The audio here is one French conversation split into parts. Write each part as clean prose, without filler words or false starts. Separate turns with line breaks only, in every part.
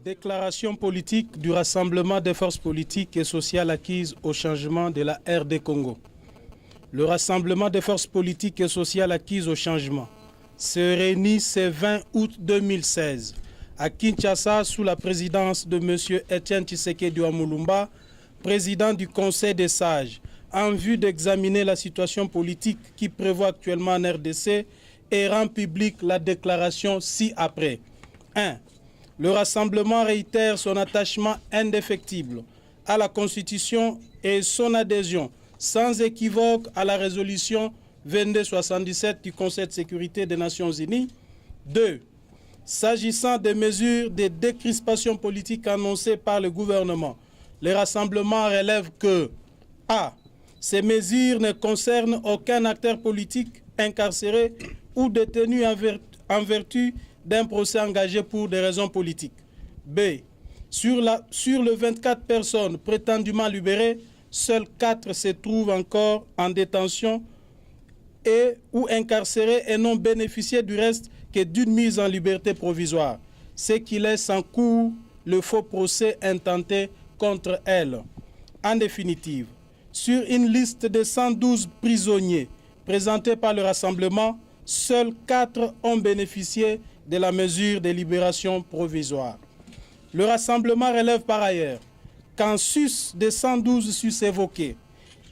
Déclaration politique du Rassemblement des forces politiques et sociales acquises au changement de la RD Congo. Le Rassemblement des forces politiques et sociales acquises au changement se réunit ce 20 août 2016 à Kinshasa sous la présidence de M. Etienne Tshisekedi Mulumba, président du Conseil des sages, en vue d'examiner la situation politique qui prévaut actuellement en RDC et rend publique la déclaration ci-après. 1. Le Rassemblement réitère son attachement indéfectible à la Constitution et son adhésion sans équivoque à la résolution 2277 du Conseil de sécurité des Nations Unies. 2. S'agissant des mesures de décrispation politique annoncées par le gouvernement, le Rassemblement relève que a. Ces mesures ne concernent aucun acteur politique incarcéré ou détenu en vertu d'un procès engagé pour des raisons politiques. B. Sur les 24 personnes prétendument libérées, seules 4 se trouvent encore en détention et ou incarcérées et n'ont bénéficié du reste que d'une mise en liberté provisoire, ce qui laisse en cours le faux procès intenté contre elles. En définitive, sur une liste de 112 prisonniers présentés par le Rassemblement, seuls 4 ont bénéficié de la mesure de libération provisoire. Le Rassemblement relève par ailleurs qu'en sus des 112 sus évoqués,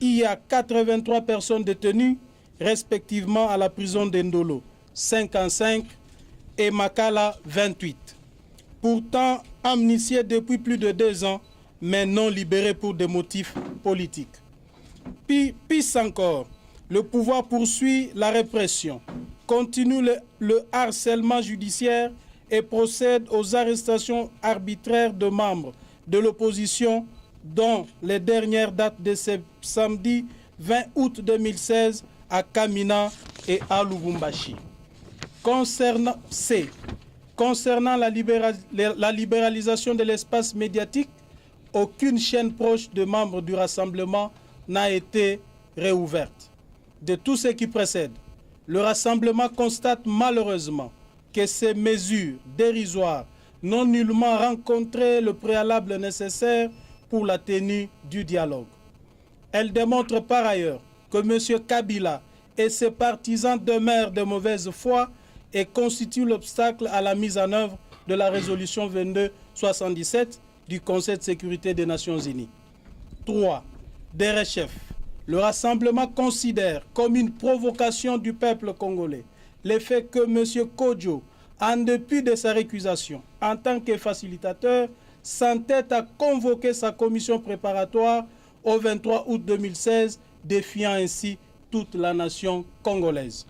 il y a 83 personnes détenues, respectivement à la prison d'Endolo, 55, et Makala, 28. Pourtant amnistiés depuis plus de 2 ans, mais non libérés pour des motifs politiques. Pis encore, le pouvoir poursuit la répression, continue le harcèlement judiciaire et procède aux arrestations arbitraires de membres de l'opposition, dont les dernières datent de ce samedi 20 août 2016 à Kamina et à Lubumbashi. Concernant la libéralisation de l'espace médiatique, aucune chaîne proche de membres du Rassemblement n'a été réouverte. De tout ce qui précède, le Rassemblement constate malheureusement que ces mesures dérisoires n'ont nullement rencontré le préalable nécessaire pour la tenue du dialogue. Elles démontrent par ailleurs que M. Kabila et ses partisans demeurent de mauvaise foi et constituent l'obstacle à la mise en œuvre de la résolution 2277 du Conseil de sécurité des Nations Unies. 3. Derechef. Le Rassemblement considère comme une provocation du peuple congolais le fait que M. Kodjo, en dépit de sa récusation en tant que facilitateur, s'entête à convoquer sa commission préparatoire au 23 août 2016, défiant ainsi toute la nation congolaise.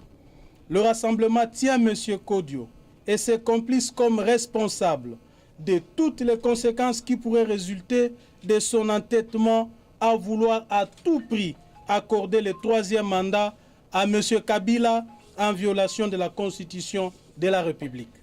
Le Rassemblement tient M. Kodjo et ses complices comme responsables de toutes les conséquences qui pourraient résulter de son entêtement à vouloir à tout prix accorder le 3e mandat à M. Kabila en violation de la Constitution de la République.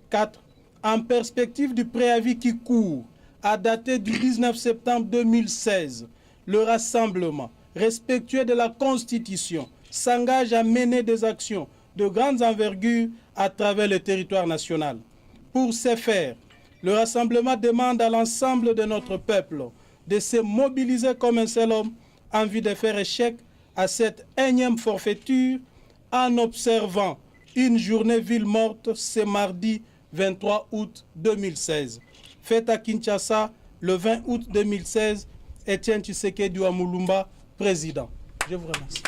4. En perspective du préavis qui court, à dater du 19 septembre 2016, le Rassemblement, respectueux de la Constitution, s'engage à mener des actions de grande envergure à travers le territoire national. Pour ce faire, le Rassemblement demande à l'ensemble de notre peuple de se mobiliser comme un seul homme en vue de faire échec à cette énième forfaiture en observant une journée ville morte ce mardi 23 août 2016. Fête à Kinshasa le 20 août 2016, Etienne Tshisekedi Mulumba, président. Je vous remercie.